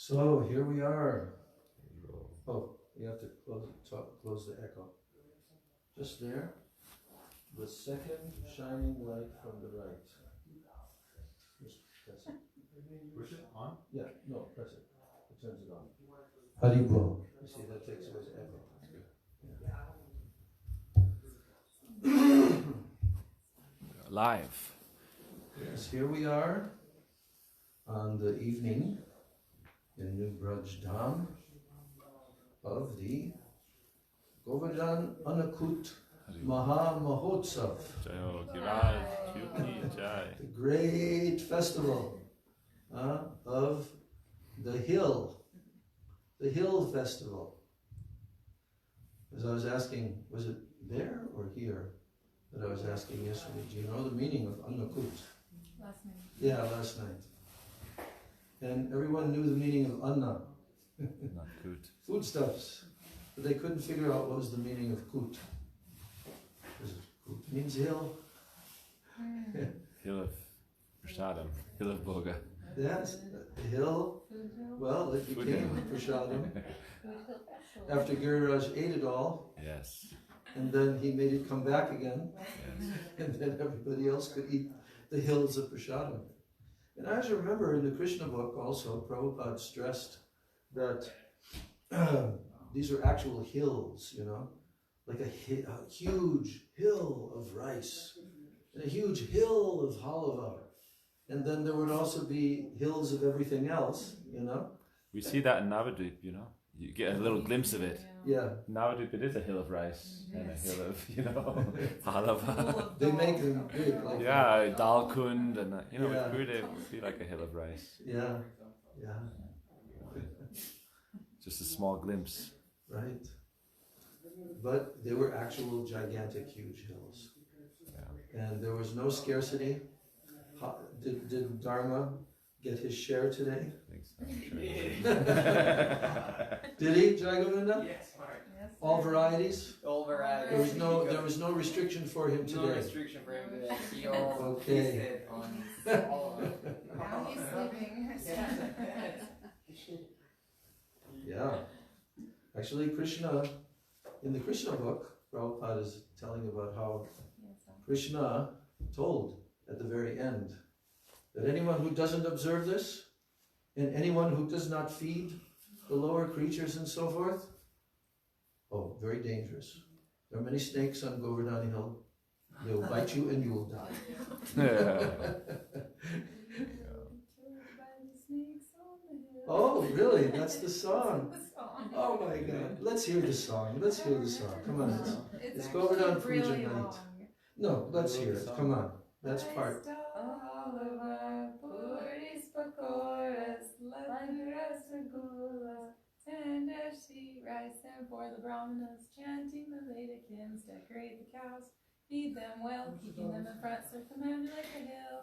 So here we are. Oh, you have to close the echo. Just there, the second shining light from the right. Just press it. Push it on? Yeah, no, press it. It turns it on. Haribol. You see, that takes away the echo. Yeah. Live. Yes, here we are on the evening in New Braj Dham of the Govardhan Anakut Maha Mahotsav, the great festival of the hill festival. As I was asking, was it there or here that I was asking yesterday, do you know the meaning of Anakut? Last night. Yeah, last night. And everyone knew the meaning of Anna. Not good. Foodstuffs. But they couldn't figure out what was the meaning of Kut. Kut means hill. Hill of Prasadam. Hill of Boga. Yes, the hill. Well, it became Prasadam. After Giriraj ate it all. Yes. And then he made it come back again. Yes. And then everybody else could eat the hills of Prasadam. And I just remember in the Krishna book also, Prabhupada stressed that these are actual hills, you know, like a huge hill of rice, and a huge hill of halava. And then there would also be hills of everything else, you know. We see that in Navadvip, you know. You get a little glimpse of it. Yeah. Navadvip, it is a hill of rice and a hill of, you know, halava. They make them big. Like yeah, Dalkund and, you know, yeah. with Gurudev, it would be like a hill of rice. Yeah, yeah. Just a small glimpse. Right. But they were actual gigantic, huge hills. Yeah. And there was no scarcity. Did Dharma get his share today? I think so. Sure. Did he, Jai Govinda? Yes, Mark. Yes, All varieties. There was no restriction for him today. No restriction for him today. He all Okay. feasted on all of it. Now he's sleeping. Yeah. Actually, Krishna, in the Krishna book, Prabhupada is telling about how Krishna told at the very end that anyone who doesn't observe this, and anyone who does not feed the lower creatures and so forth, oh, very dangerous. There are many snakes on Govardhan Hill. They will bite you and you will die. Oh, really? That's the song. Oh my God. Let's hear the song. Let's hear the song. Come on. It's Govardhan Puja night. No, let's hear it. Come on. That's part. All of our puris, pakoras, rasagullas, tandashi, rice, and for the brahmanas, chanting the Vedic hymns, decorate the cows, feed them well, keeping them in front, so command like a hill.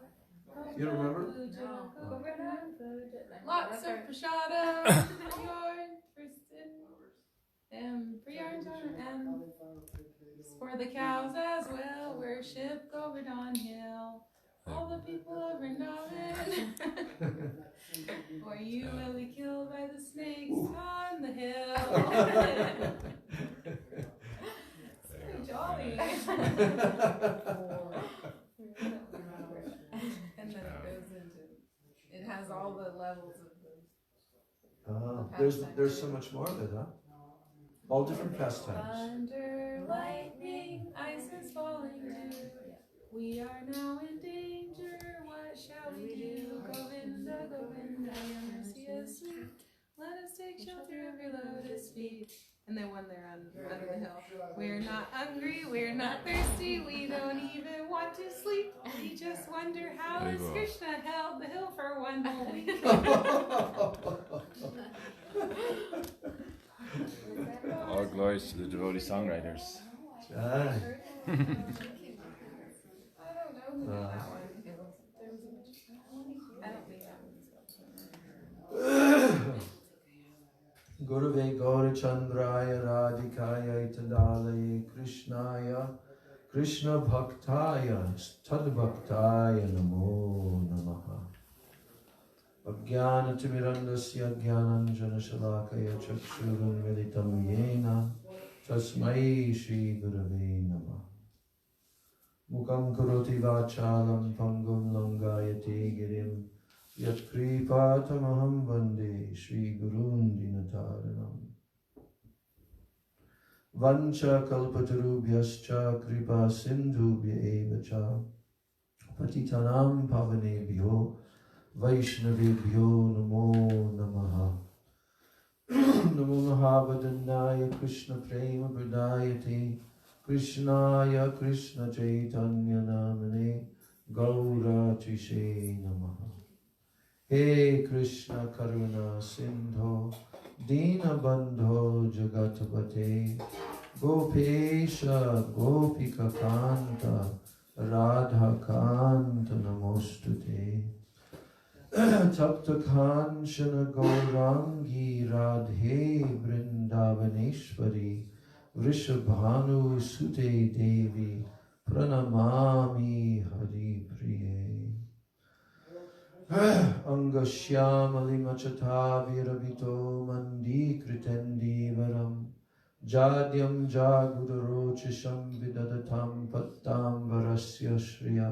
You don't remember? Lots of prashadam, and for the cows as well, worship Govardhan Hill. All the people of Vrindavan, for you will be killed by the snakes on the hill. So jolly. And then it goes into, it has all the levels of the There's so much more of it, huh? All different pastimes. thunder, lightning, ice is falling too. We are now in danger, what shall we do? Govinda, Govinda, your mercy is sweet. Let us take shelter of your lotus feet. And then one there under the hill. We're not hungry, we're not thirsty, we don't even want to sleep. We just wonder how has Krishna held the hill for one whole week. All glories to the devotee songwriters. Ah. I don't know who did that one. I don't think that one. Gurave Gaurachandraya Radhikaya Tadalaye Krishnaya Krishna Bhaktaya Tadbhaktaya Namo Namaha. Ajnanatimirandasya Jnananjanashalakaya Chakshurunmilitam Yena Tasmai Shri Gurave Namah. Mukam Karoti Vachalam Pangum Langayate Girim Yat Kripatamaham Vande Shri Gurun Dinataranam. Vancha Kalpatarubhyascha Kripa Sindhubhya Evacha Patitanam Pavanebhyo Vaishnavibhyo Namo Namaha. Namo Mahavadanyaya Krishna Prema Pradayate Krishnaya Krishna Chaitanya Namane Gaura Tishe Namaha. He Krishna Karuna Sindho Dina Bandho Jagatapate Gopesha Gopika Kanta Radha Kanta Namostute Tapta Kanchana Gaurangi Radhe Vrindavaneshwari Vrishabhanu Sute Devi Pranamami Hari Priye Angashyamali Machata Viravito Mandi Kritendi Varam Jadyam Jagudarochisham Vidadatam Pattam Varasya Shriya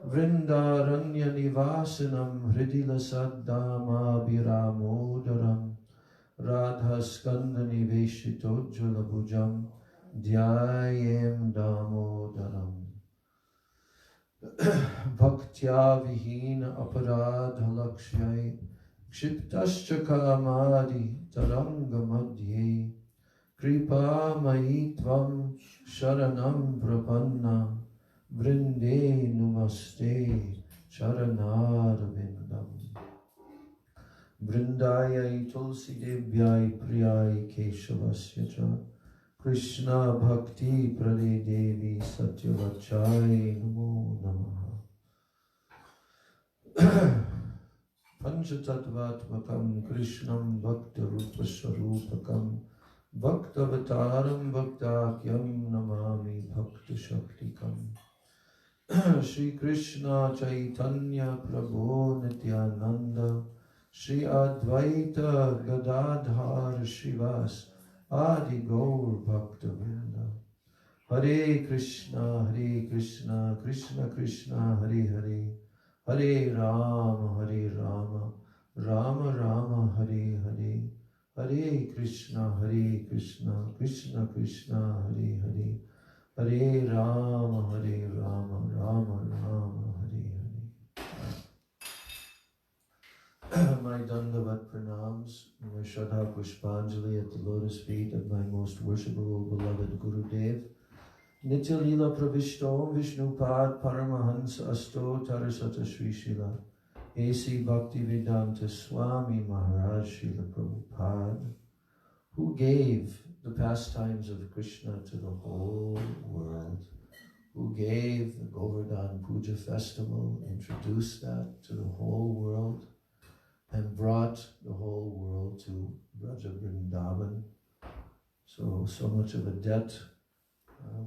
Vrindaranya Nivasanam Hridila Saddama Viramodaram Radha Skandani Veshitojjala Bhujam Dhyayem Damodaram Bhaktya Vihina Aparadha Lakshyai Kshiptascha Kamadi Taranga Madhye Kripa Maitvam Sharanam Prapanna Vrinde Numaste Charanarvindam Vrindayai Tulsi Devyai Priyai Keshavasya Cha Krishna Bhakti Prade Devi Satyavachai Namo Namaha Panchatattvatmakam Krishnam Bhakta Rupa Swarupakam Bhaktavataram Bhaktakyam Namami Bhakta Shaktikam Shri Krishna Chaitanya Prabhu Nityananda Shri Advaita Gadadhar Shivas Adi Gaur Bhakta Vrinda Hare Krishna Krishna Krishna Hare Hare Hare Rama Rama Rama Hare Hare Hare Krishna Krishna Krishna Hare Hare Hare Rama Rama Rama Hare Hare. My Dandavat pranams, my Shraddha Pushpanjali at the lotus feet of my most worshipable beloved Gurudev. Nitya Lila Pravishto Vishnupad Paramahansa Asto Tarasata Sri Srila A.C. Bhaktivedanta Swami Maharaj Srila Prabhupada, who gave the pastimes of Krishna to the whole world, who gave the Govardhan Puja festival, introduced that to the whole world, and brought the whole world to Braj Vrindavan. So much of a debt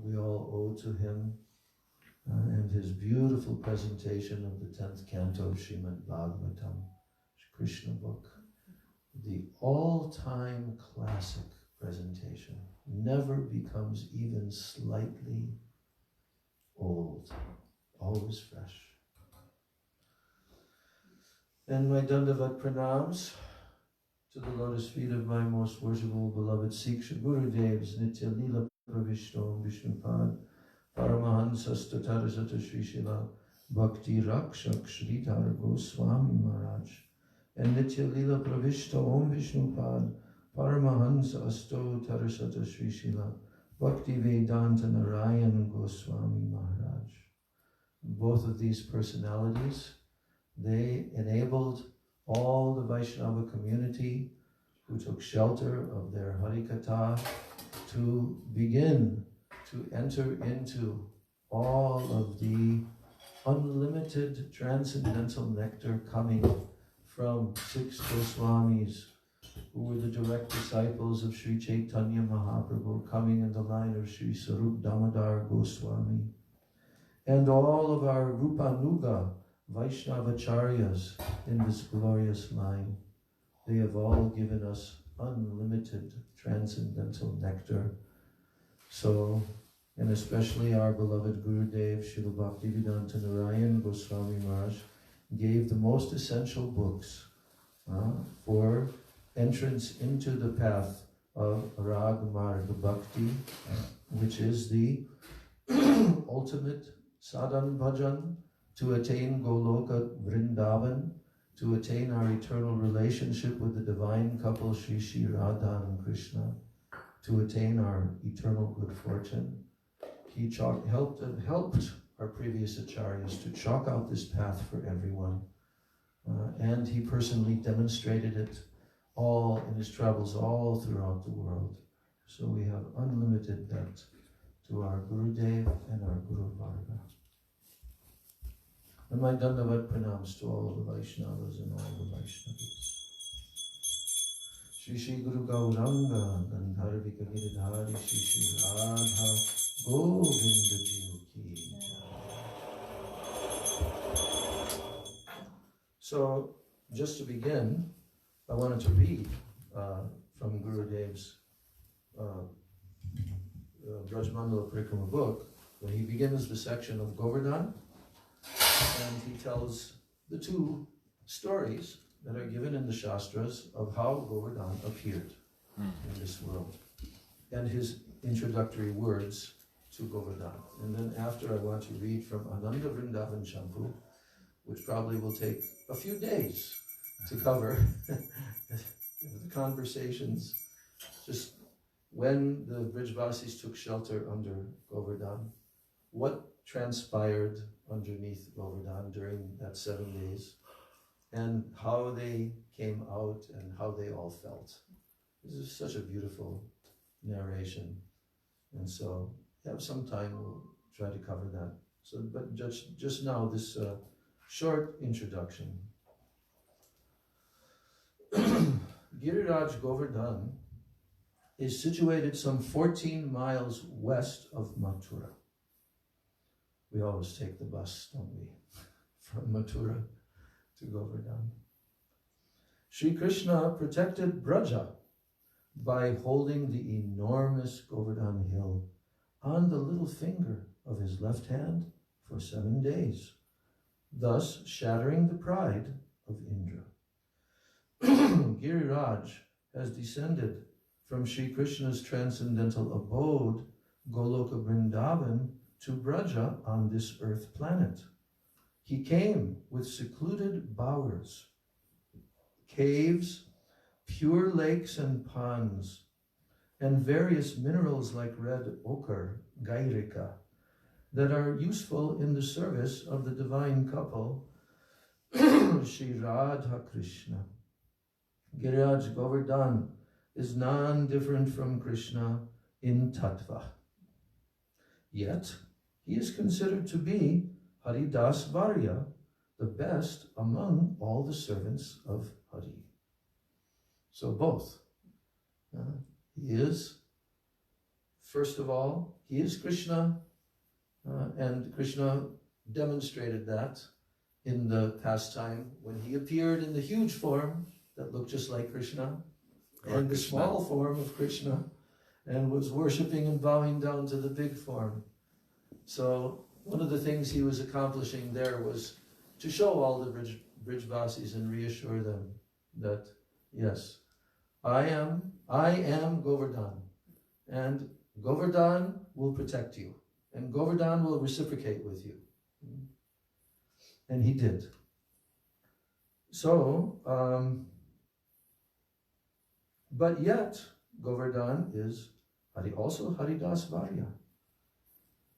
we all owe to him, and his beautiful presentation of the 10th canto of Srimad Bhagavatam, Krishna book, the all-time classic presentation, never becomes even slightly old, always fresh. And my Dandavat pranams to the lotus feet of my most worshipful beloved Siksha Gurudevs, Nitya Lila Pravishto Vishnupad Paramahansas Tatarasata Sri Srila Bhakti Rakshak Sridhar Goswami Maharaj, and Nitya Lila Pravishto Om Vishnupad Paramahansa Asto Tarasata Sri Srila Bhakti Vedanta Narayan Goswami Maharaj. Both of these personalities, they enabled all the Vaishnava community who took shelter of their Harikatha to begin to enter into all of the unlimited transcendental nectar coming from 6 Goswamis who were the direct disciples of Sri Chaitanya Mahaprabhu, coming in the line of Sri Sarup Damodar Goswami, and all of our Rupanuga Vaishnavacharyas in this glorious line. They have all given us unlimited transcendental nectar. So, and especially our beloved Gurudev, Srila Bhaktivedanta Narayan Goswami Maharaj, gave the most essential books for entrance into the path of Rag Marga Bhakti, which is the ultimate sadhan bhajan, to attain Goloka Vrindavan, to attain our eternal relationship with the divine couple Shri Shri Radha and Krishna, to attain our eternal good fortune. He helped our previous acharyas to chalk out this path for everyone. And he personally demonstrated it all in his travels all throughout the world. So we have unlimited debt to our Gurudev and our Guru Varga. And my Dandavat pranams to all the Vaishnavas and all the Vaishnavis. Shri Shri Guru Gauranga Gandharvika Giridhari Shri Shri Radha Govinda Ji Ki. So, just to begin, I wanted to read from Gurudev's Braj Mandala Parikrama book, when he begins the section of Govardhan, and he tells the two stories that are given in the Shastras of how Govardhan appeared in this world, and his introductory words to Govardhan. And then after, I want to read from Ananda Vrindavan Champu, which probably will take a few days to cover. The conversations, just when the Brijvasis took shelter under Govardhan, what transpired underneath Govardhan during that 7 days, and how they came out and how they all felt. This is such a beautiful narration. And so, have some time, we'll try to cover that. So, but just now, this short introduction. Giriraj Govardhan is situated some 14 miles west of Mathura. We always take the bus, don't we? From Mathura to Govardhan. Sri Krishna protected Braja by holding the enormous Govardhan hill on the little finger of his left hand for 7 days, thus shattering the pride of Indra. Giriraj has descended from Sri Krishna's transcendental abode, Goloka Vrindavan, to Braja on this earth planet. He came with secluded bowers, caves, pure lakes and ponds, and various minerals like red ochre, gairika, that are useful in the service of the divine couple, Shri Radha Krishna. Giriraj Govardhan is non-different from Krishna in tattva. Yet, he is considered to be Haridas Varya, the best among all the servants of Hari. So both. He is, first of all, he is Krishna, and Krishna demonstrated that in the pastime when he appeared in the huge form that looked just like Krishna, and the small form of Krishna, and was worshipping and bowing down to the big form. So one of the things he was accomplishing there was to show all the Brijvasis and reassure them that, yes, I am Govardhan, and Govardhan will protect you, and Govardhan will reciprocate with you. And he did. So, but yet, Govardhan is also Haridas Varya.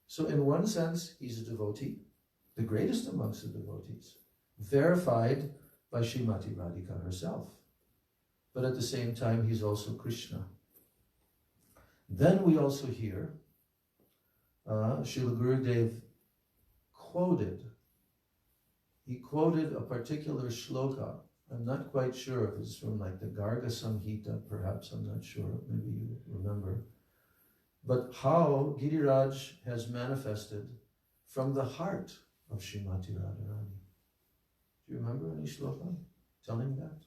So in one sense, he's a devotee, the greatest amongst the devotees, verified by Srimati Radhika herself. But at the same time, he's also Krishna. Then we also hear Srila Gurudev he quoted a particular shloka. I'm not quite sure if it's from like the Garga Samhita, perhaps, I'm not sure, maybe you remember. But how Giriraj has manifested from the heart of Srimati Radharani. Do you remember any shloka telling that?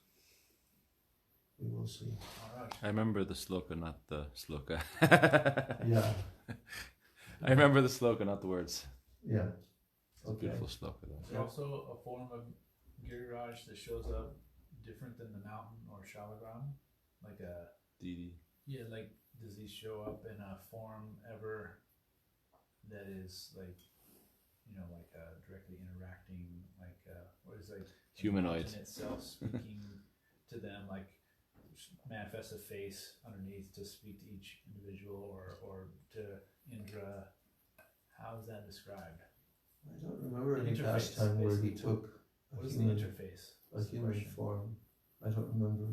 We will see. I remember the sloka, not the sloka. Yeah. I remember the sloka, not the words. Yeah. It's a beautiful sloka though. There's also a form of Giriraj that shows up different than the mountain or Shalagram. Like a Didi. yeah, like does he show up in a form ever that is like directly interacting, like what is like Humanoid. the mountain itself speaking to them, like manifests a face underneath to speak to each individual or to Indra. How is that described? I don't remember The any interface, pastime where he basically. took What a is the human, interface? a human form. I don't remember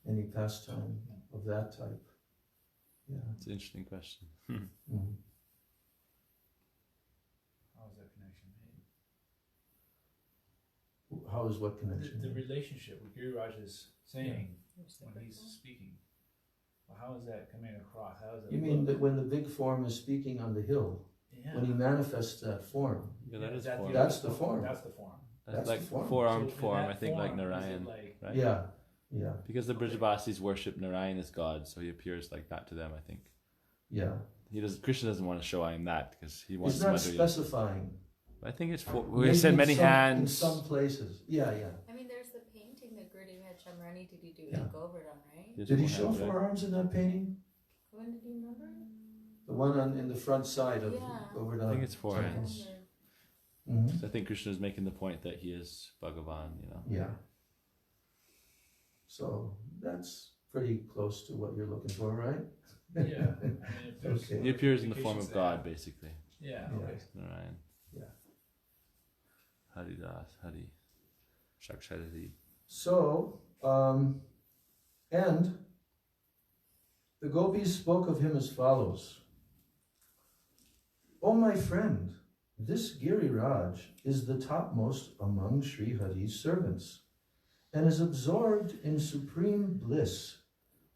any pastime of that type. Yeah. It's an interesting question. Mhm. How is that connection made? How is what connection? The relationship with Giriraj is saying when he's speaking. Well, how is that coming across? How is it? You mean that when the big form is speaking on the hill, Yeah. when he manifests that form? Yeah, that is that form. That's the form. That's the form. That's like the form. four-armed So in form, that I think, like form, is it Narayan. like- Right? Yeah, yeah, Because the Brajavasis worship Narayan as God, so he appears like that to them, I think. yeah. Krishna doesn't want to show I am that because he wants It's not Madhurya. specifying. I think it's four. We Maybe said in many some- hands. in some places. Yeah, yeah. I mean, there's the painting that Gurudev had Shamrani did he do Yeah. in Govardhan, right? Just Did he one show hand, right? 4 arms in that painting? When did you remember? The one in the front side of Yeah. Govardhan. I think it's 4 I hands. remember. Mhm. So I think Krishna is making the point that he is Bhagavan, Yeah. So that's pretty close to what you're looking for, right? Yeah. I mean, if there's Okay. He appears in the form of indications God, that- basically. Yeah. Yeah. Okay. Narayan. Yeah. Haridas, Hari. Shakshadari. So, and the gopis spoke of him as follows. "O my friend, this Giriraj is the topmost among Sri Hari's servants and is absorbed in supreme bliss,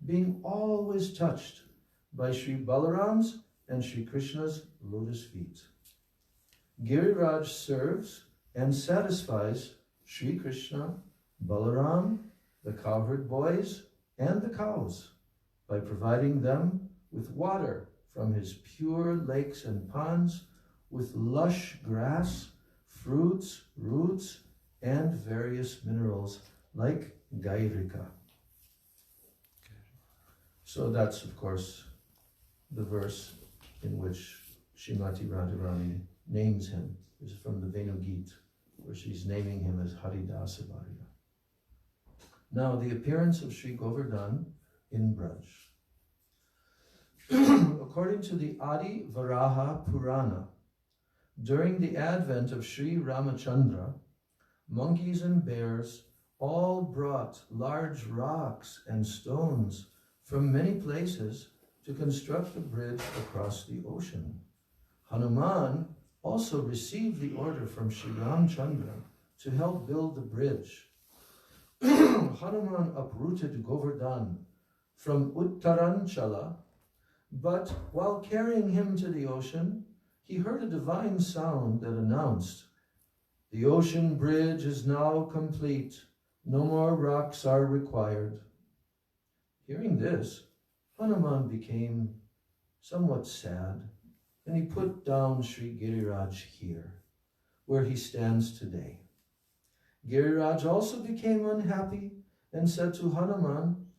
being always touched by Sri Balaram's and Sri Krishna's lotus feet. Giriraj serves and satisfies Sri Krishna, Balaram, the cowherd boys, and the cows by providing them with water from his pure lakes and ponds, with lush grass, fruits, roots, and various minerals like gairika." So that's, of course, the verse in which Srimati Radharani names him. Is from the Venu Gita, where she's naming him as Haridasa Varya. Now, the appearance of Sri Govardhan in Braj. According to the Adi Varaha Purana, during the advent of Sri Ramachandra, monkeys and bears all brought large rocks and stones from many places to construct a bridge across the ocean. Hanuman also received the order from Sri Ramchandra to help build the bridge. Hanuman uprooted Govardhan from Uttaranchala, but while carrying him to the ocean, he heard a divine sound that announced, "The ocean bridge is now complete. No more rocks are required." Hearing this, Hanuman became somewhat sad, and he put down Sri Giriraj here, where he stands today. Giriraj also became unhappy and said to Hanuman,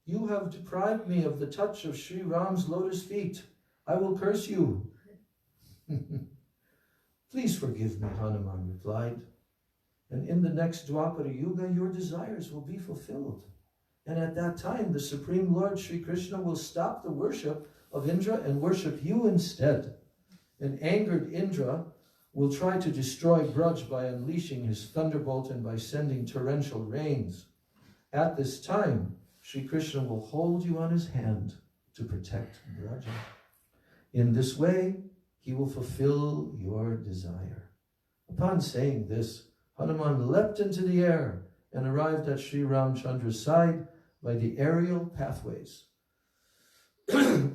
"You have deprived me of the touch of Sri Ram's lotus feet. I will curse you." "Please forgive me," Hanuman replied, "and in the next Dwapara Yuga your desires will be fulfilled. And at that time the Supreme Lord Sri Krishna will stop the worship of Indra and worship you instead. An angered Indra will try to destroy Braj by unleashing his thunderbolt and by sending torrential rains. At this time, Sri Krishna will hold you on his hand to protect Braja. In this way, he will fulfill your desire." Upon saying this, Hanuman leapt into the air and arrived at Sri Ramchandra's side by the aerial pathways.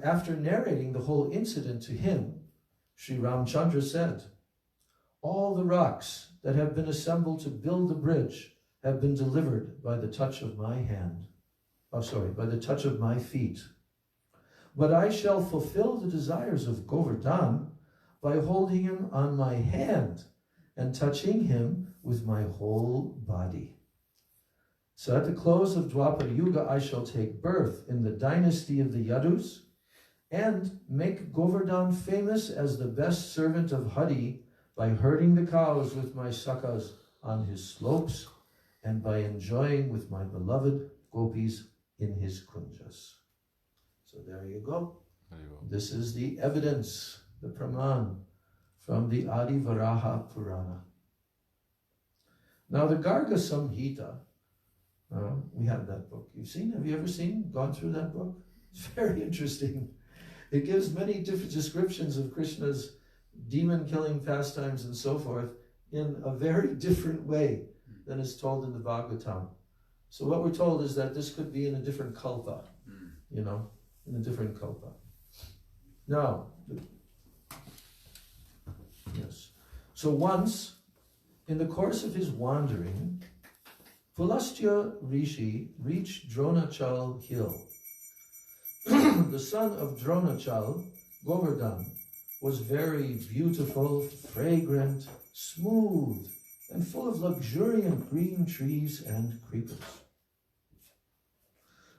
After narrating the whole incident to him, Sri Ramchandra said, all the rocks that have been assembled to build the bridge have been delivered by the touch of my hand. By the touch of my feet. But I shall fulfill the desires of Govardhan by holding him on my hand and touching him with my whole body. So at the close of Dwapara Yuga, I shall take birth in the dynasty of the Yadus and make Govardhan famous as the best servant of Hari by herding the cows with my sakhas on his slopes and by enjoying with my beloved gopis in his kunjas. So there you go. This is the evidence, the praman, from the Adi Varaha Purana. Now the Garga Samhita, we have that book. Have you ever gone through that book? It's very interesting. It gives many different descriptions of Krishna's demon-killing pastimes and so forth in a very different way than is told in the Bhagavatam. So what we're told is that this could be in a different kalpa, in a different kalpa. Now, yes. So once, in the course of his wandering, Pulastya Rishi reached Dronachal hill. The son of Dronachal, Govardhan, was very beautiful, fragrant, smooth, and full of luxuriant green trees and creepers.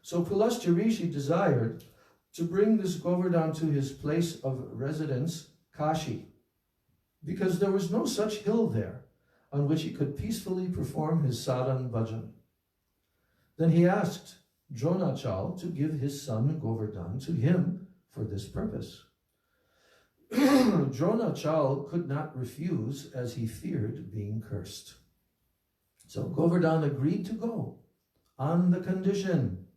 So Pulastya Rishi desired to bring this Govardhan to his place of residence, Kashi, because there was no such hill there on which he could peacefully perform his sadhan bhajan. Then he asked Dronachal to give his son Govardhan to him for this purpose. Dronachal could not refuse as he feared being cursed. So Govardhan agreed to go on the condition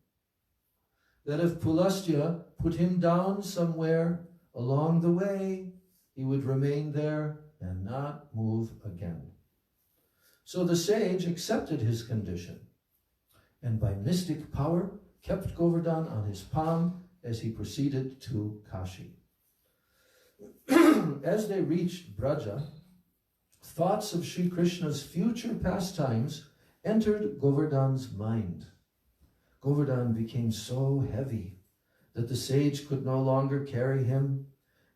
that if Pulastya put him down somewhere along the way, he would remain there and not move again. So the sage accepted his condition and by mystic power kept Govardhan on his palm as he proceeded to Kashi. As they reached Braja, thoughts of Sri Krishna's future pastimes entered Govardhan's mind. Govardhan became so heavy that the sage could no longer carry him,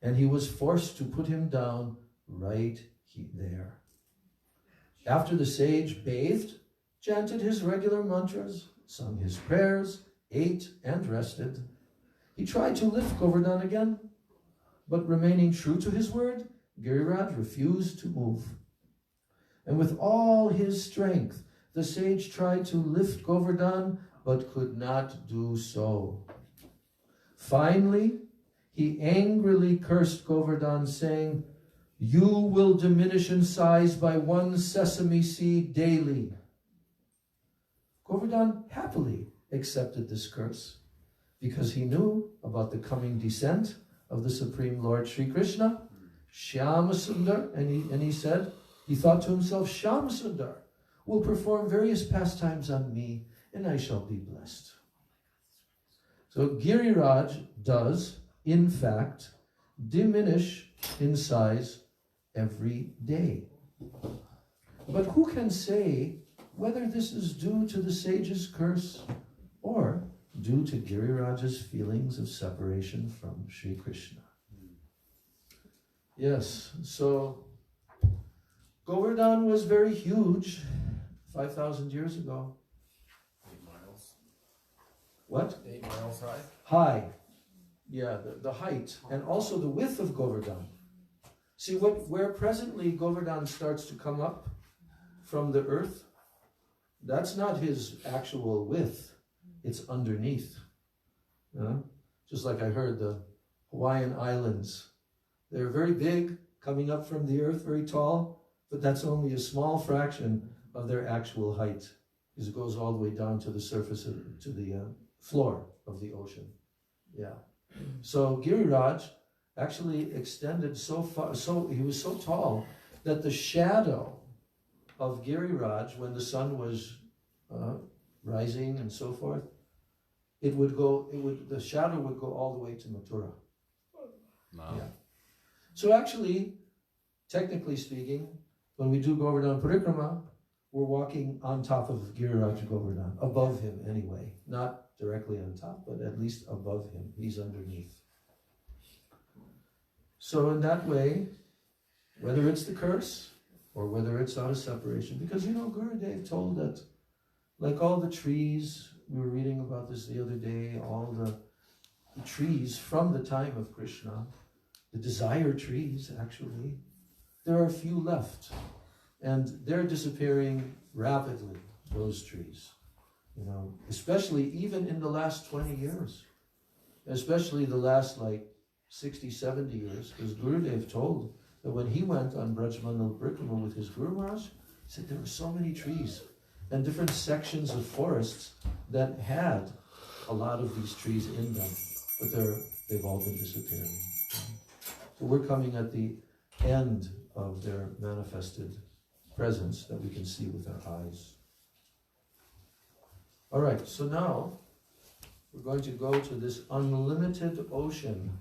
and he was forced to put him down right there. After the sage bathed, chanted his regular mantras, sung his prayers, ate and rested, he tried to lift Govardhan again, but remaining true to his word, Giriraj refused to move. And with all his strength, the sage tried to lift Govardhan, but could not do so. Finally, he angrily cursed Govardhan, saying, "You will diminish in size by 1 sesame seed daily." Govardhan happily accepted this curse because he knew about the coming descent of the Supreme Lord Sri Krishna, Shyamasundar, and he said, he thought to himself, Shyamasundar will perform various pastimes on me and I shall be blessed. So Giriraj does, in fact, diminish in size every day. But who can say whether this is due to the sage's curse or due to Giriraj's feelings of separation from Sri Krishna? Yes, so Govardhan was very huge 5,000 years ago. 8 miles. What? 8 miles high. High. Yeah, the height and also the width of Govardhan. See, where presently Govardhan starts to come up from the earth, that's not his actual width. It's underneath. Just like I heard the Hawaiian Islands. They're very big, coming up from the earth, very tall, but that's only a small fraction of their actual height, because it goes all the way down to the surface, to the floor of the ocean. Yeah. So Giriraj actually extended so far, so he was so tall that the shadow of Giriraj, when the sun was rising and so forth, the shadow would go all the way to Mathura. Wow. Yeah. So actually, technically speaking, when we do Govardhan Parikrama, we're walking on top of Giriraj Govardhan, above him anyway. Not directly on top, but at least above him. He's underneath. So in that way, whether it's the curse or whether it's out of separation, because Gurudev told that, like all the trees, we were reading about this the other day, all the trees from the time of Krishna, the desire trees actually, there are a few left. And they're disappearing rapidly, those trees. Especially even in the last 20 years. Especially the last 60, 70 years. Because Gurudev told that when he went on Brajmanal Parikrama with his Guru Maharaj, he said there were so many trees and different sections of forests that had a lot of these trees in them. But they've all been disappearing. So we're coming at the end of their manifested presence that we can see with our eyes. All right, so now we're going to go to this unlimited ocean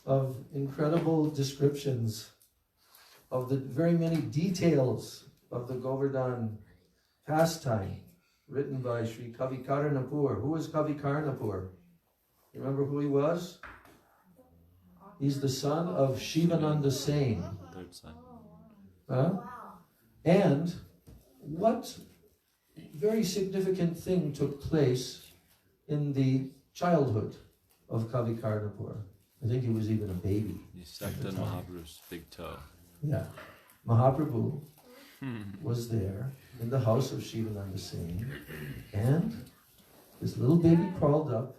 of incredible descriptions of the very many details of the Govardhan pastime written by Sri Kavi Karnapur. Who is Kavi Karnapur? You remember who he was? He's the son of Shivananda Sain. Third son. And what very significant thing took place in the childhood of Kavi Karnapur? I think he was even a baby. He sucked on Mahaprabhu's big toe. Yeah. Mahaprabhu was there in the house of Shivananda Sain, and this little baby crawled up.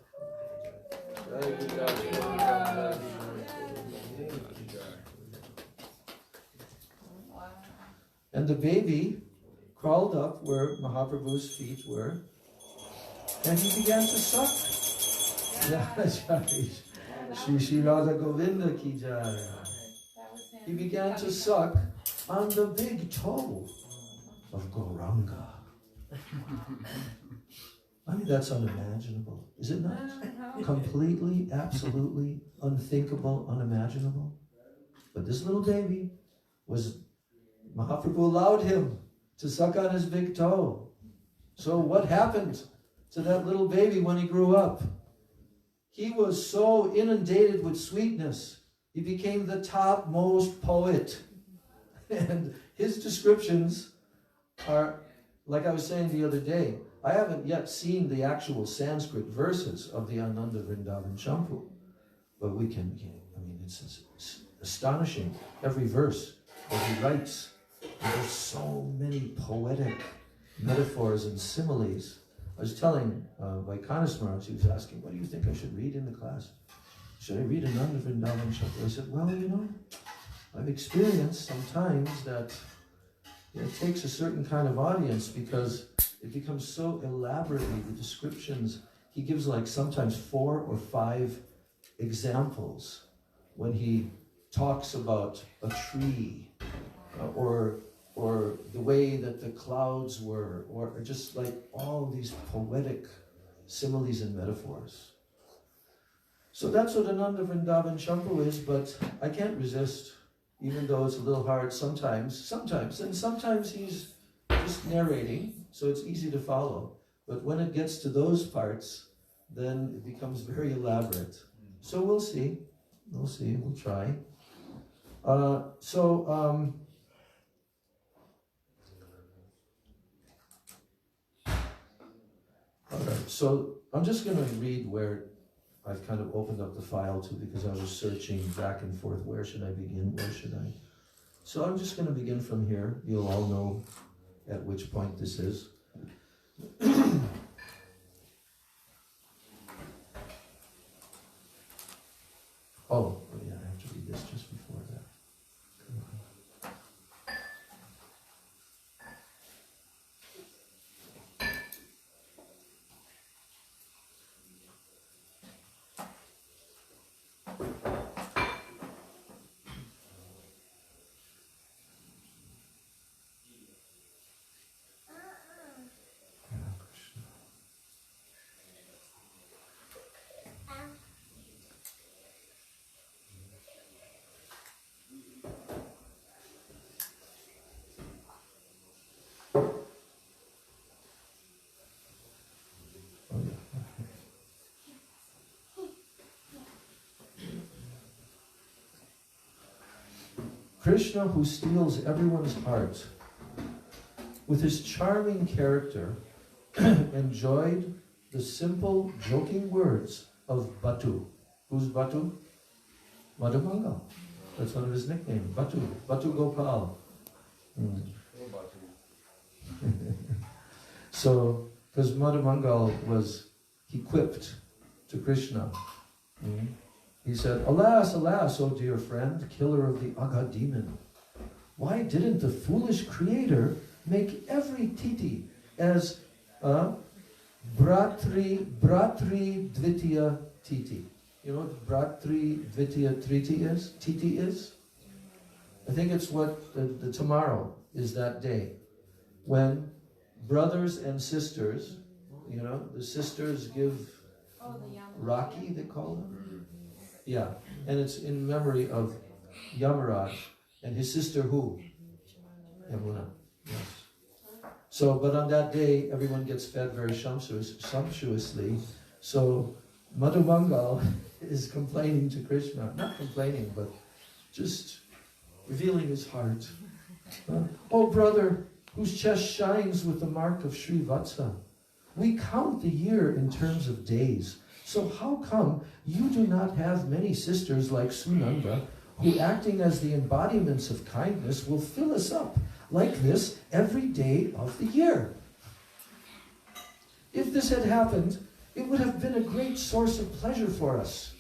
And the baby crawled up where Mahaprabhu's feet were, and he began to suck. Shri Radha Govinda ki jai. He began to suck on the big toe of Gauranga. I mean, that's unimaginable, is it not? Completely, absolutely unthinkable, unimaginable. But this little baby Mahaprabhu allowed him to suck on his big toe. So what happened to that little baby when he grew up? He was so inundated with sweetness, he became the topmost poet. And his descriptions are, like I was saying the other day, I haven't yet seen the actual Sanskrit verses of the Ananda Vrindavan Champu, but we can, it's astonishing, every verse that he writes. And there's so many poetic metaphors and similes. I was telling Vaikanas Maharaj, he was asking, what do you think I should read in the class? Should I read Ananda Vrindavan Champu? I said, well, I've experienced sometimes that it takes a certain kind of audience because it becomes so elaborately, the descriptions, he gives sometimes 4 or 5 examples when he talks about a tree, or the way that the clouds were, or just all these poetic similes and metaphors. So that's what Ananda Vrindavan Champu is, but I can't resist, even though it's a little hard sometimes, and sometimes he's just narrating, so it's easy to follow. But when it gets to those parts, then it becomes very elaborate. So we'll see, we'll try. All right, so I'm just going to read where I've kind of opened up the file to, because I was searching back and forth, where should I begin, where should I? So I'm just going to begin from here. You'll all know at which point this is. Oh, yeah, I have to read this just before that. Krishna, who steals everyone's heart, with his charming character, enjoyed the simple, joking words of Batu. Who's Batu? Madhumangal. That's one of his nicknames, Batu. Batu Gopal. So, because Madhumangal he quipped to Krishna. He said, "Alas, alas, O dear friend, killer of the Aga demon, why didn't the foolish creator make every titi as Bratri Dvitiya Titi?" You know what Bratri Dvitiya Triti is? Titi is? I think it's what the tomorrow is that day. When brothers and sisters, the sisters give Raki, they call them? Yeah, and it's in memory of Yamaraj and his sister who? Yamuna. Yes. So, but on that day, everyone gets fed very sumptuously. So, Madhumangal is complaining to Krishna. Not complaining, but just revealing his heart. "Oh brother, whose chest shines with the mark of Sri Vatsa, we count the year in terms of days. So how come you do not have many sisters like Sunanda, who acting as the embodiments of kindness will fill us up like this every day of the year? If this had happened, it would have been a great source of pleasure for us.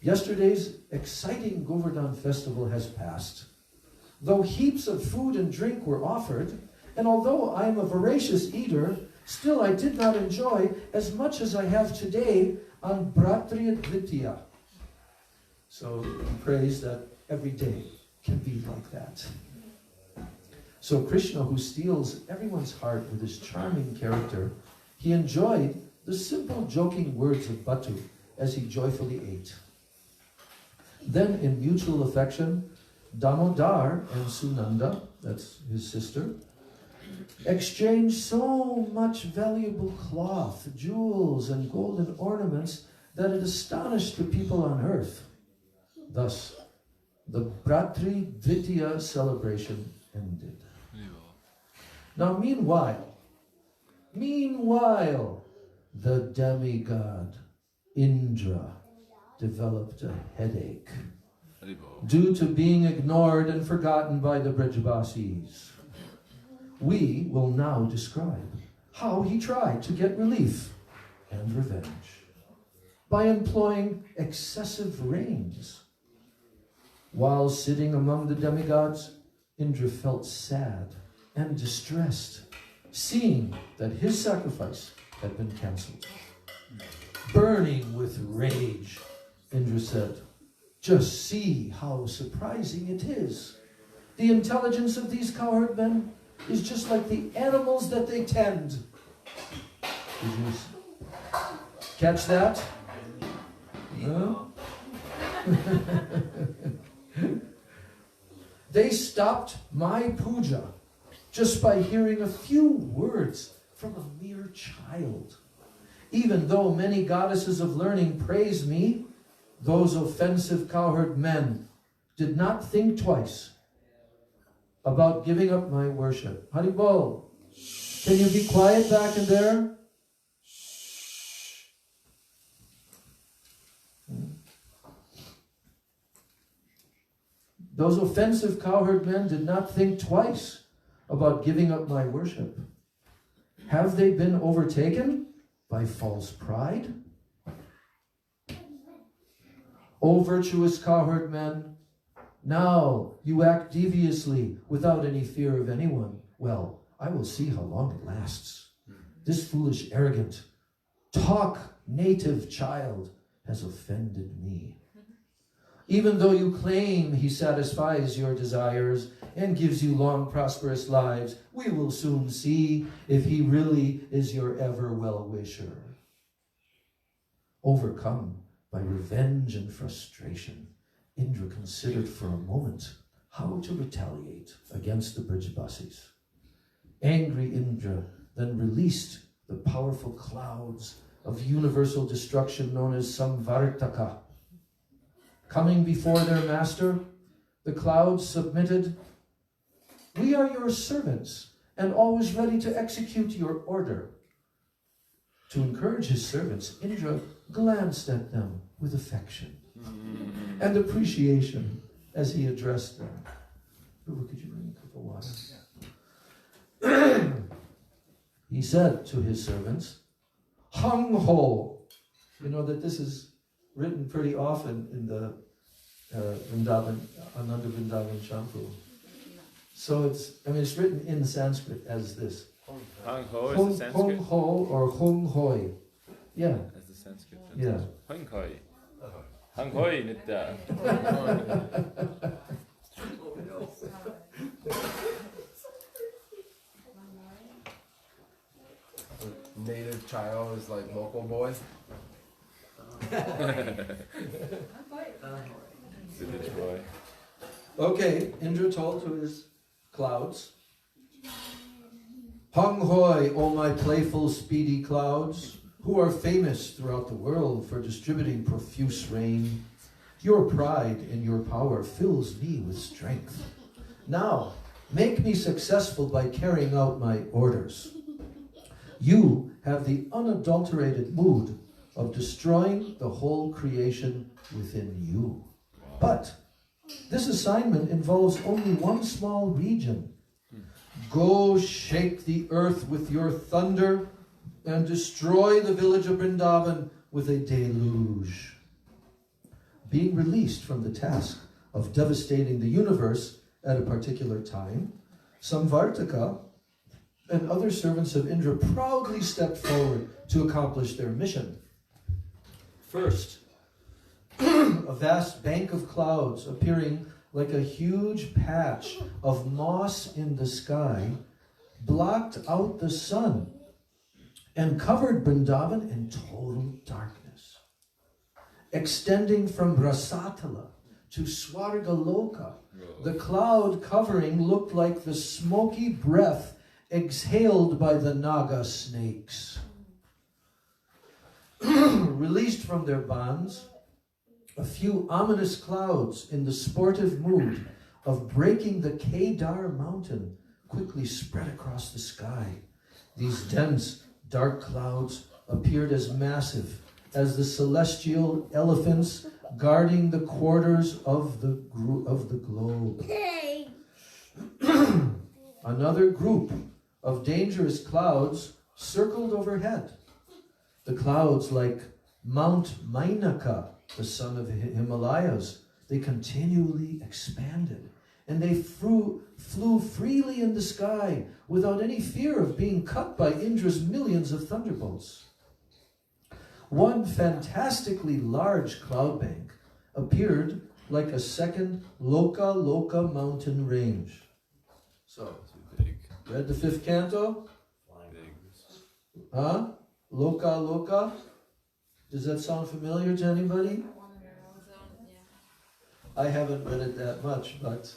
Yesterday's exciting Govardhan festival has passed. Though heaps of food and drink were offered, and although I am a voracious eater, still I did not enjoy as much as I have today on Bratri Dvitiya." So he prays that every day can be like that. So Krishna, who steals everyone's heart with his charming character, he enjoyed the simple joking words of Batu as he joyfully ate. Then in mutual affection, Damodar and Sunanda, that's his sister, exchanged so much valuable cloth, jewels, and golden ornaments that it astonished the people on earth. Thus, the Bratri Dvitiya celebration ended. Now meanwhile, the demigod Indra developed a headache due to being ignored and forgotten by the Brajbasis. We will now describe how he tried to get relief and revenge by employing excessive rains. While sitting among the demigods, Indra felt sad and distressed, seeing that his sacrifice had been cancelled. Burning with rage, Indra said, "Just see how surprising it is. The intelligence of these cowherd men is just like the animals that they tend." Did you catch that? Huh? They stopped my puja just by hearing a few words from a mere child. Even though many goddesses of learning praise me, those offensive cowherd men did not think twice about giving up my worship. Haribol, can you be quiet back in there? Those offensive cowherd men did not think twice about giving up my worship. Have they been overtaken by false pride? O virtuous cowherd men, now you act deviously without any fear of anyone. Well, I will see how long it lasts. This foolish, arrogant, talk native child has offended me. Even though you claim he satisfies your desires and gives you long, prosperous lives, we will soon see if he really is your ever well-wisher. Overcome by revenge and frustration, Indra considered for a moment how to retaliate against the Brajbasis. Angry Indra then released the powerful clouds of universal destruction known as Samvartaka. Coming before their master, The clouds submitted, "We are your servants and always ready to execute your order." To encourage his servants, Indra glanced at them with affection and appreciation as he addressed them. Ruba, could you bring a cup of water? He said to his servants, "Hung ho." You know that this is written pretty often in the Vrindavan, Ananda Vrindavan Champu. So it's written in Sanskrit as this. Hung ho is Hung, the Sanskrit. hung ho or hung hoi. Yeah. As the Sanskrit. Yeah. Hung hoi. Hung hoi nitya. Native child is like local boy. Village boy. Okay, Indra told to his clouds, "Hung hoi, O my playful, speedy clouds, who are famous throughout the world for distributing profuse rain. Your pride in your power fills me with strength. Now, make me successful by carrying out my orders. You have the unadulterated mood of destroying the whole creation within you. But this assignment involves only one small region. Go shake the earth with your thunder and destroy the village of Vrindavan with a deluge." Being released from the task of devastating the universe at a particular time, Samvartaka and other servants of Indra proudly stepped forward to accomplish their mission. First, a vast bank of clouds appearing like a huge patch of moss in the sky blocked out the sun and covered Vrindavan in total darkness. Extending from Rasatala to Swargaloka, the cloud covering looked like the smoky breath exhaled by the Naga snakes. Released from their bonds, a few ominous clouds in the sportive mood of breaking the Kedar mountain quickly spread across the sky. These dense, dark clouds appeared as massive as the celestial elephants guarding the quarters of the globe. Another group of dangerous clouds circled overhead. The clouds, like Mount Mainaka, the son of the Himalayas, they continually expanded, and they flew freely in the sky without any fear of being cut by Indra's millions of thunderbolts. One fantastically large cloud bank appeared like a second Loka mountain range. So, read the 5th canto? Huh? Loka. Does that sound familiar to anybody? I haven't read it that much, but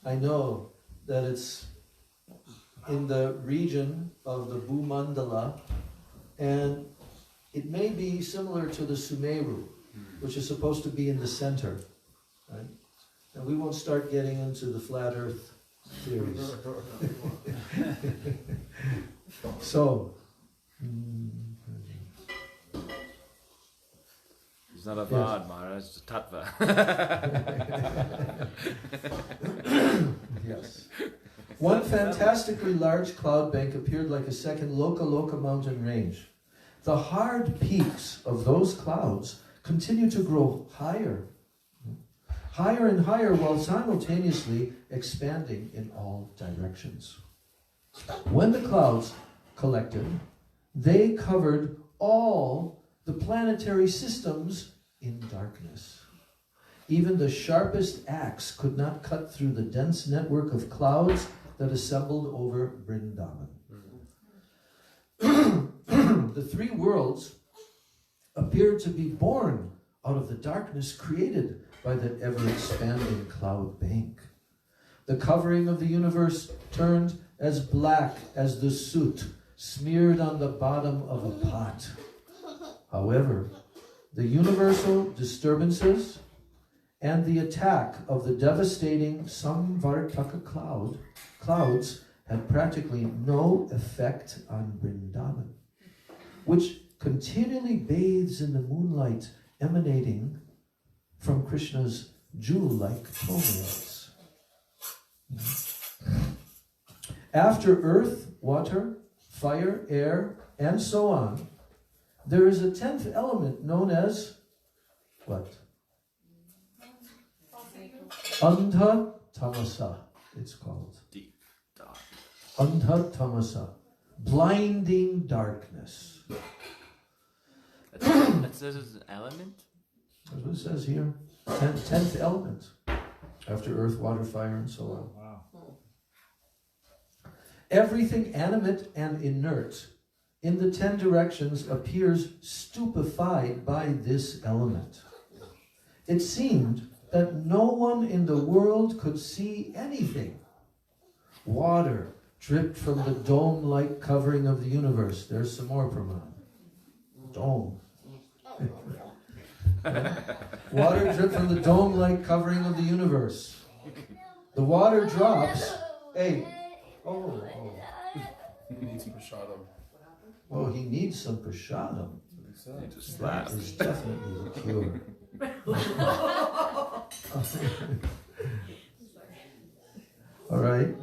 I know that it's in the region of the Bhumandala, and it may be similar to the Sumeru, which is supposed to be in the center, right? And we won't start getting into the flat earth theories. So, It's not a Vad, Maharaj, it's a Tattva. yes. One fantastically large cloud bank appeared like a second Loka mountain range. The hard peaks of those clouds continued to grow higher and higher, while simultaneously expanding in all directions. When the clouds collected, they covered all the planetary systems in darkness. Even the sharpest axe could not cut through the dense network of clouds that assembled over Vrindavan. The three worlds appeared to be born out of the darkness created by that ever-expanding cloud bank. The covering of the universe turned as black as the soot smeared on the bottom of a pot. However, the universal disturbances and the attack of the devastating Samvartaka clouds had practically no effect on Vrindavan, which continually bathes in the moonlight emanating from Krishna's jewel-like toenails. After earth, water, fire, air, and so on, there is a 10th element known as what? Andha Tamasa, it's called. Deep dark. Andha Tamasa, blinding darkness. That says it's an element? That's what it says here. 10th element. After earth, water, fire, and so on. Wow. Everything animate and inert in the 10 directions appears stupefied by this element. It seemed that no one in the world could see anything. Water dripped from the dome-like covering of the universe. There's some more Praman. Dome. Water dripped from the dome-like covering of the universe. The water drops. Hey. Oh. He needs prashadam. Oh, he needs some prashadam. Need to That slap. is definitely the cure. All right.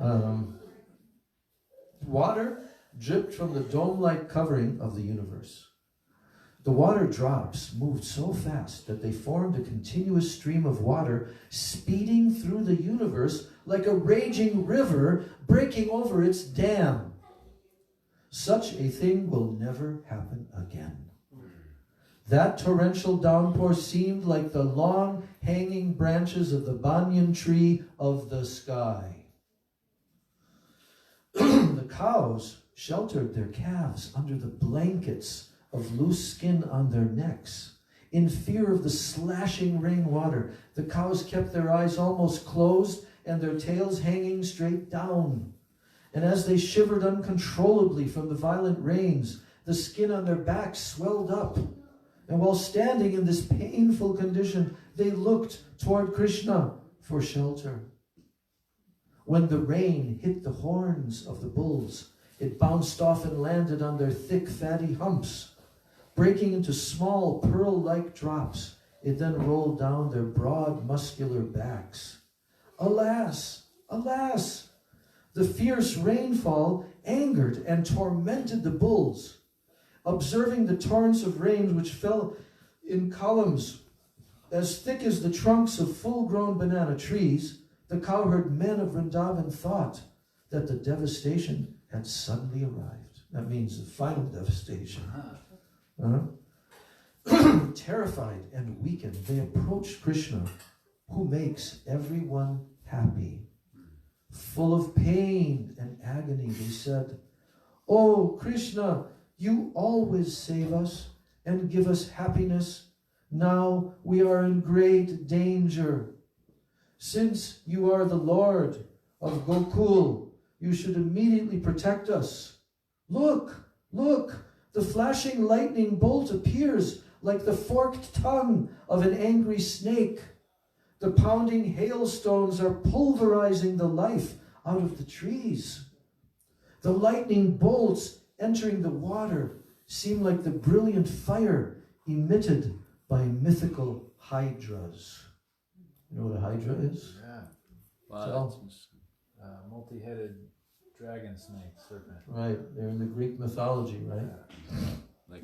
Water dripped from the dome-like covering of the universe. The water drops moved so fast that they formed a continuous stream of water speeding through the universe like a raging river breaking over its dam. Such a thing will never happen again. That torrential downpour seemed like the long hanging branches of the banyan tree of the sky. The cows sheltered their calves under the blankets of loose skin on their necks. In fear of the slashing rainwater, the cows kept their eyes almost closed and their tails hanging straight down. And as they shivered uncontrollably from the violent rains, the skin on their backs swelled up. And while standing in this painful condition, they looked toward Krishna for shelter. When the rain hit the horns of the bulls, it bounced off and landed on their thick, fatty humps. Breaking into small, pearl-like drops, it then rolled down their broad, muscular backs. Alas, alas! The fierce rainfall angered and tormented the bulls. Observing the torrents of rain which fell in columns as thick as the trunks of full-grown banana trees, the cowherd men of Vrindavan thought that the devastation had suddenly arrived. That means the final devastation. Terrified and weakened, they approached Krishna, who makes everyone happy. Full of pain and agony, they said, "Oh, Krishna, you always save us and give us happiness. Now we are in great danger. Since you are the Lord of Gokul, you should immediately protect us. Look, look, the flashing lightning bolt appears like the forked tongue of an angry snake. The pounding hailstones are pulverizing the life out of the trees. The lightning bolts entering the water seem like the brilliant fire emitted by mythical hydras." You know what a hydra is? Yeah. Wow, So- that's- Multi-headed dragon snake serpent. Right, they're in the Greek mythology, right? like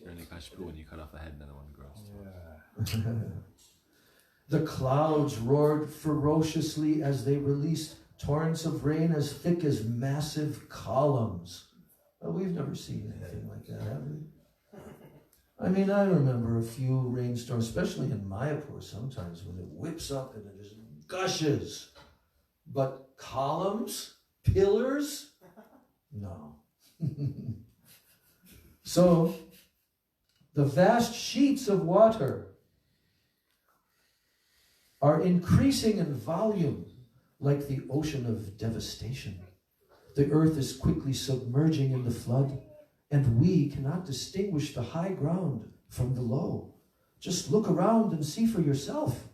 Hiranyakashipu, when you cut off a head, another one grows. Yeah. The clouds roared ferociously as they released torrents of rain as thick as massive columns. Well, we've never seen anything like that, have we? I mean, I remember a few rainstorms, especially in Mayapur sometimes, when it whips up and it just gushes. But columns? Pillars? No. So, the vast sheets of water are increasing in volume like the ocean of devastation. The earth is quickly submerging in the flood, and we cannot distinguish the high ground from the low. Just look around and see for yourself.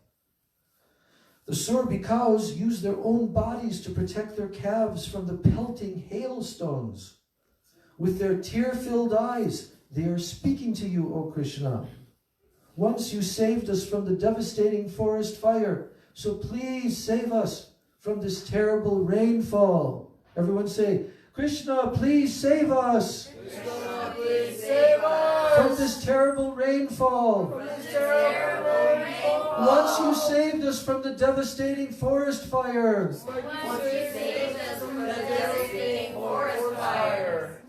The Surabhi cows use their own bodies to protect their calves from the pelting hailstones. With their tear-filled eyes, they are speaking to you, O Krishna. Once you saved us from the devastating forest fire, so please save us from this terrible rainfall. Everyone say, Krishna, please save us. Krishna, please save us from this terrible rainfall. from this terrible rainfall. Once you saved us from the devastating forest fire. Once you saved us from the devastating forest fire.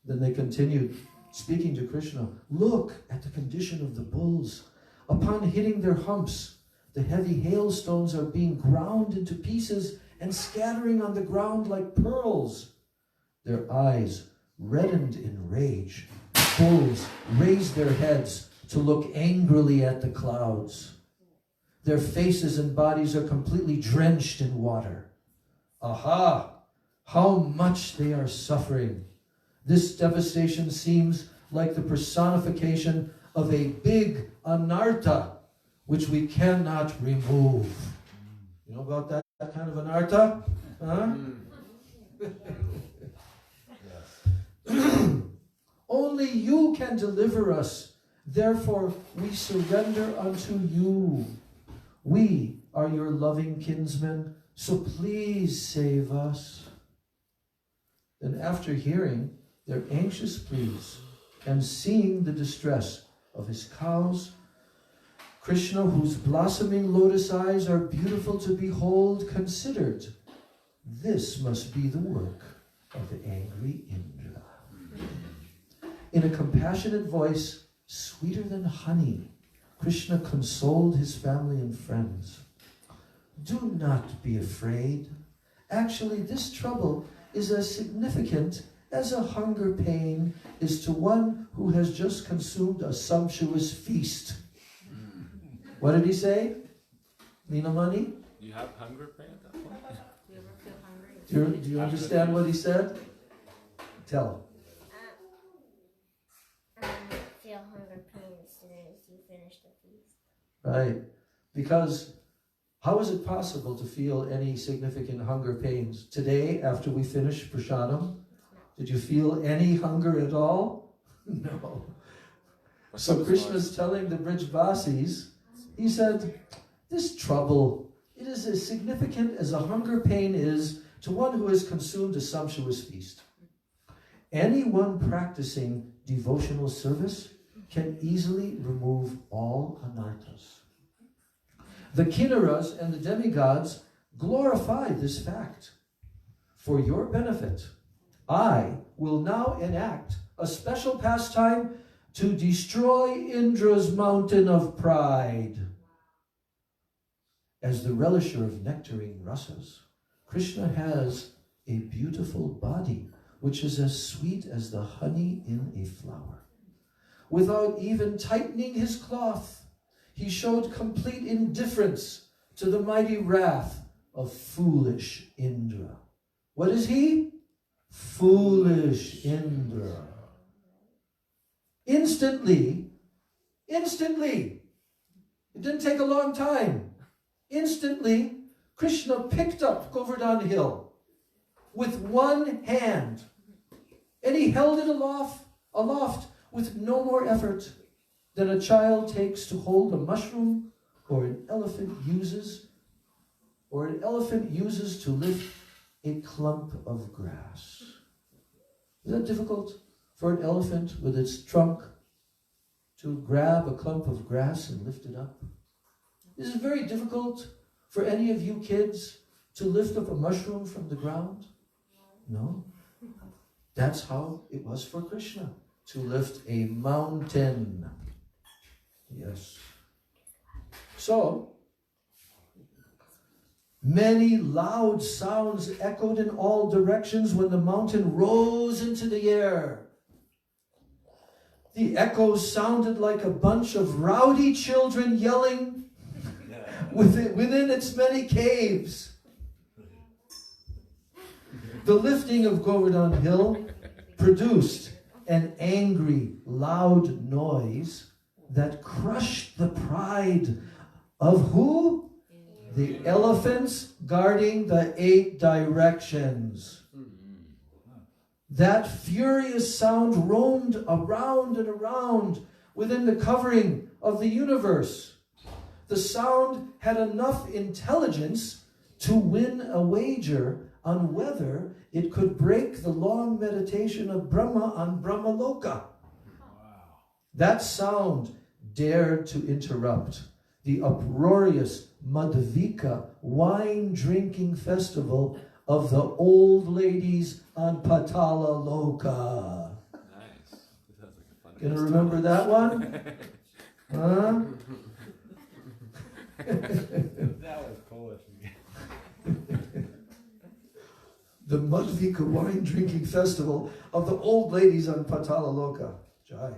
Then they continued speaking to Krishna. Look at the condition of the bulls. Upon hitting their humps, the heavy hailstones are being ground into pieces and scattering on the ground like pearls. Their eyes reddened in rage. Bulls raised their heads to look angrily at the clouds. Their faces and bodies are completely drenched in water. Aha! How much they are suffering. This devastation seems like the personification of a big anartha, which we cannot remove. You know about that kind of anartha? Huh? Only you can deliver us. Therefore, we surrender unto you. We are your loving kinsmen, so please save us. Then after hearing their anxious pleas and seeing the distress of his cows, Krishna, whose blossoming lotus eyes are beautiful to behold, considered, this must be the work of the angry Indra. In a compassionate voice, sweeter than honey, Krishna consoled his family and friends. Do not be afraid. Actually, this trouble is as significant as a hunger pain is to one who has just consumed a sumptuous feast. What did he say? Neenamani? You have hunger pain at that point? Do you ever feel hungry? Do you understand what he said? Tell. Feel hunger pain as soon as you finish the feast. Right. Because how is it possible to feel any significant hunger pains? Today, after we finished Prasadam, did you feel any hunger at all? No. So Krishna's telling the Brijvasis, he said, this trouble, it is as significant as a hunger pain is to one who has consumed a sumptuous feast. Anyone practicing devotional service can easily remove all anarthas. The kinnaras and the demigods glorify this fact. For your benefit, I will now enact a special pastime to destroy Indra's mountain of pride. As the relisher of nectarine rasas, Krishna has a beautiful body which is as sweet as the honey in a flower. Without even tightening his cloth, he showed complete indifference to the mighty wrath of foolish Indra. What is he? Foolish Indra. Instantly, it didn't take a long time. Instantly, Krishna picked up Govardhan Hill with one hand, and he held it aloft with no more effort than a child takes to hold a mushroom or an elephant uses to lift a clump of grass. Is that difficult for an elephant with its trunk to grab a clump of grass and lift it up? Is it very difficult for any of you kids to lift up a mushroom from the ground? No. That's how it was for Krishna, to lift a mountain. Yes. So, many loud sounds echoed in all directions when the mountain rose into the air. The echoes sounded like a bunch of rowdy children yelling within its many caves. The lifting of Govardhan Hill produced an angry, loud noise that crushed the pride Of who? The elephants guarding the 8 directions. That furious sound roamed around and around within the covering of the universe. The sound had enough intelligence to win a wager on whether it could break the long meditation of Brahma on Brahmaloka. Wow. That sound dared to interrupt the uproarious Madhvika wine-drinking festival of the old ladies on Patala Loka. Nice. That sounds like a fun Gonna remember that one? Huh? That was Polish. The Madhvika wine-drinking festival of the old ladies on Patala Loka. Jai.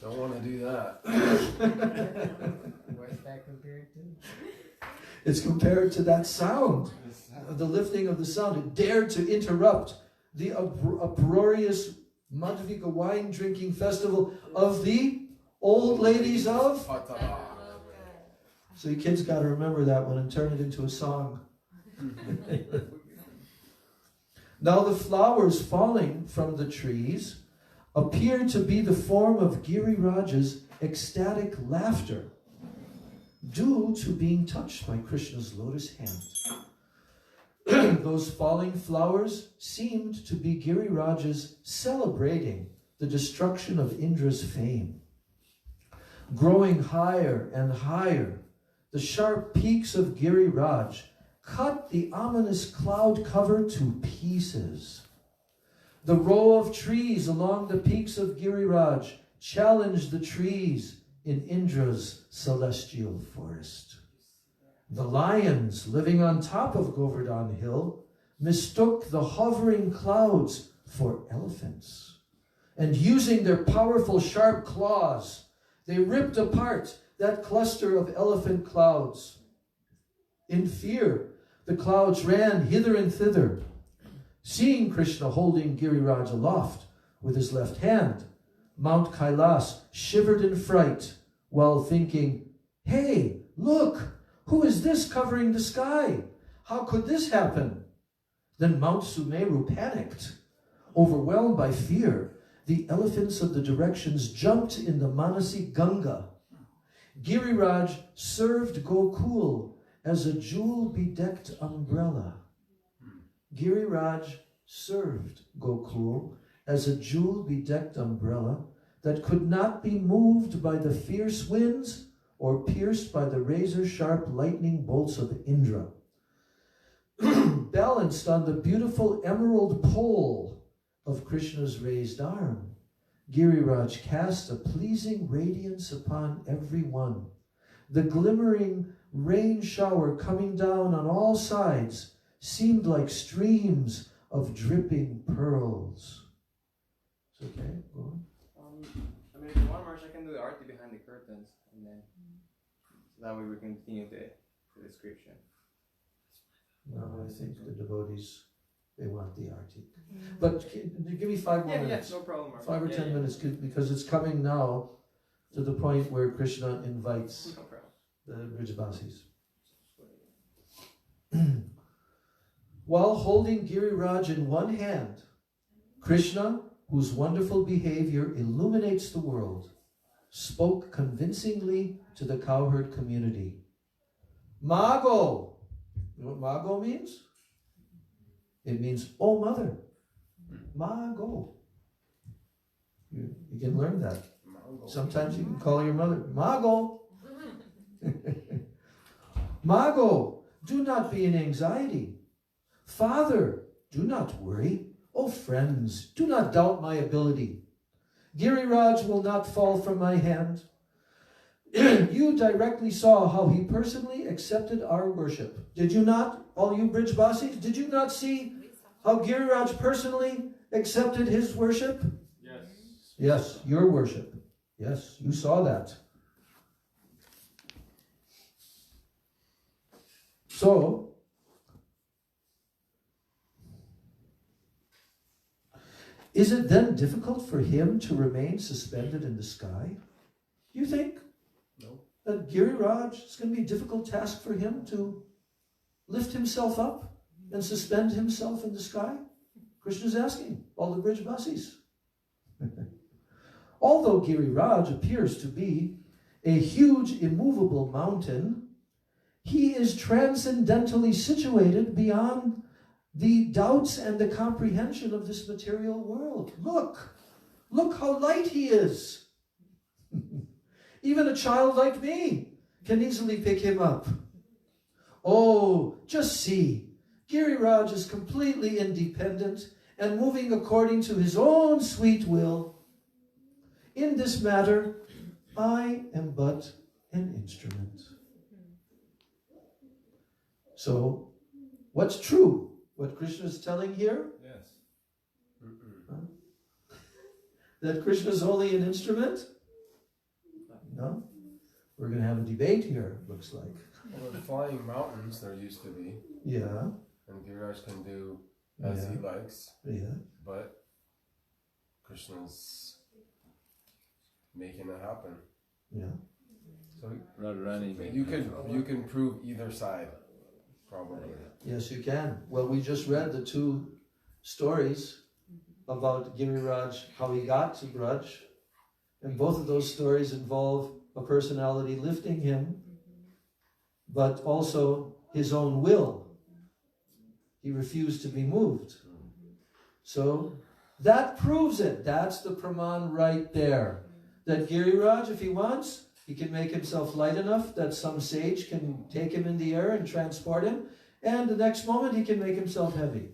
Don't want to do that. What's that compared to? It's compared to that sound, the lifting of the sound. It dared to interrupt the uproarious Madhvika wine-drinking festival of the old ladies of... So you kids got to remember that one and turn it into a song. Now the flowers falling from the trees appeared to be the form of Giriraj's ecstatic laughter, due to being touched by Krishna's lotus hand. Those falling flowers seemed to be Giriraj's celebrating the destruction of Indra's fame. Growing higher and higher, the sharp peaks of Giriraj cut the ominous cloud cover to pieces. The row of trees along the peaks of Giriraj challenged the trees in Indra's celestial forest. The lions living on top of Govardhan Hill mistook the hovering clouds for elephants, and using their powerful sharp claws, they ripped apart that cluster of elephant clouds. In fear, the clouds ran hither and thither. Seeing Krishna holding Giriraj aloft with his left hand, Mount Kailas shivered in fright while thinking, "Hey, look, who is this covering the sky? How could this happen?" Then Mount Sumeru panicked. Overwhelmed by fear, the elephants of the directions jumped in the Manasi Ganga. Giriraj served Gokul as a jewel-bedecked umbrella. Giriraj served Gokul as a jewel-bedecked umbrella that could not be moved by the fierce winds or pierced by the razor-sharp lightning bolts of Indra. Balanced on the beautiful emerald pole of Krishna's raised arm, Giriraj cast a pleasing radiance upon every one. The glimmering rain shower coming down on all sides seemed like streams of dripping pearls. It's okay, go on. I mean, if you want, Marsh, I can do the arti behind the curtains, and then so that way we can continue the description. No, I think the devotees, they want the arti. But give me 5 more minutes. Yeah, no problem, Marsh. 5 or 10 minutes, because it's coming now to the point where Krishna invites No problem. the Brijbasis. While holding Giriraj in one hand, Krishna, whose wonderful behavior illuminates the world, spoke convincingly to the cowherd community. Mago! You know what Mago means? It means, oh mother. Mago. You can learn that. Sometimes you can call your mother, Mago. Mago, do not be in anxiety. Father, do not worry. Oh friends, do not doubt my ability. Giriraj will not fall from my hand. You directly saw how he personally accepted our worship. Did you not, all you Brijbasis? Did you not see how Giriraj personally accepted his worship? Yes. Yes, your worship. Yes, you saw that. So, is it then difficult for him to remain suspended in the sky? You think? that Giriraj, it's going to be a difficult task for him to lift himself up and suspend himself in the sky? Krishna's asking all the Brajbasis. Although Giriraj appears to be a huge immovable mountain, he is transcendentally situated beyond the doubts and the comprehension of this material world. Look how light he is. Even a child like me can easily pick him up. Oh, just see, Giriraj is completely independent and moving according to his own sweet will. In this matter, I am but an instrument. So, what's true? What Krishna is telling here? Yes. Huh? That Krishna is only an instrument? No? We're going to have a debate here, it looks like. Well, the flying mountains there used to be. Yeah. And Giriraj can do as he likes. Yeah. But Krishna's making it happen. Yeah. So Radharani. you can prove either side, probably. Yes, you can. Well, we just read the two stories about Giriraj, how he got to Braj. And both of those stories involve a personality lifting him, but also his own will. He refused to be moved. So that proves it. That's the praman right there. That Giriraj, if he wants, he can make himself light enough that some sage can take him in the air and transport him. And the next moment he can make himself heavy.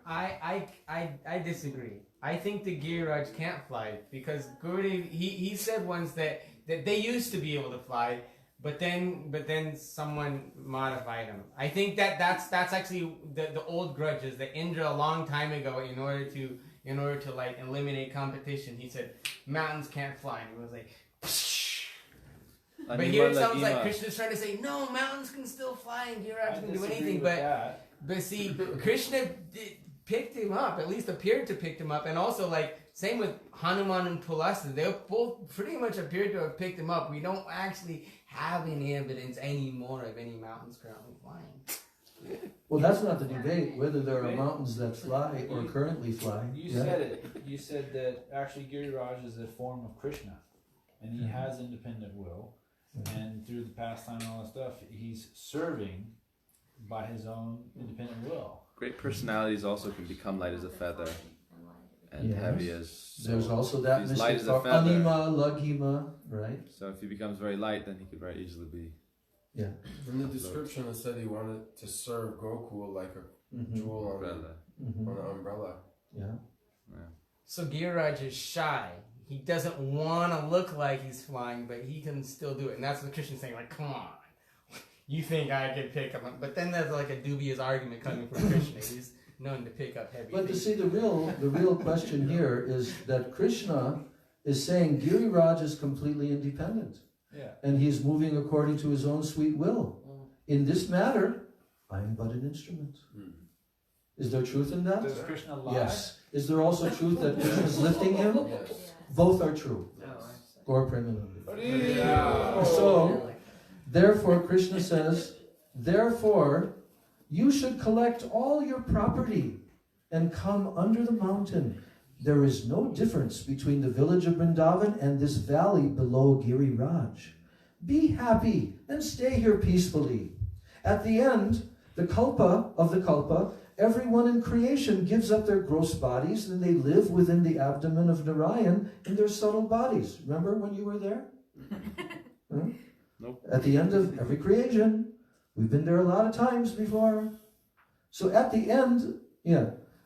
I disagree. I think the Giriraj can't fly because Gurudev, he said once that they used to be able to fly, but then someone modified them. I think that's actually the old grudges that Indra a long time ago in order to like eliminate competition, he said mountains can't fly, and it was like but here it sounds like Krishna's trying to say no, mountains can still fly and Giriraj can do anything, but see, Krishna picked him up, at least appeared to pick him up, and also like same with Hanuman and Pulasta, they both pretty much appeared to have picked him up. We don't actually have any evidence anymore of any mountains currently flying. Well, that's not the debate, whether there are mountains that fly or currently fly. You said it. You said that actually Giriraj is a form of Krishna, and he has independent will, and through the pastime and all that stuff, he's serving by his own independent will. Great personalities also can become light as a feather and heavy as... So there's also that mystic for Anima, Laghima, right? So if he becomes very light, then he could very easily be... Yeah. In the description it said he wanted to serve Gokul like a jewel on an umbrella. Yeah. So Giriraj is shy. He doesn't want to look like he's flying, but he can still do it. And that's what Krishna's saying, like, come on. You think I could pick up? But then there's like a dubious argument coming from Krishna. He's known to pick up heavy But things. to see, the real question here is that Krishna is saying Giriraj is completely independent. Yeah. And he's moving according to his own sweet will. In this matter, I am but an instrument. Is there truth in that? Does Krishna lie? Yes. Is there also truth that Krishna is lifting him? Yes. Both are true. Or Padmanabha. Yeah. So, therefore, Krishna says, therefore, you should collect all your property and come under the mountain. There is no difference between the village of Vrindavan and this valley below Giriraj. Be happy and stay here peacefully. At the end, the kalpa of the kalpa, everyone in creation gives up their gross bodies and they live within the abdomen of Narayan in their subtle bodies. Remember when you were there? Nope. At the end of every creation. We've been there a lot of times before. So at the end,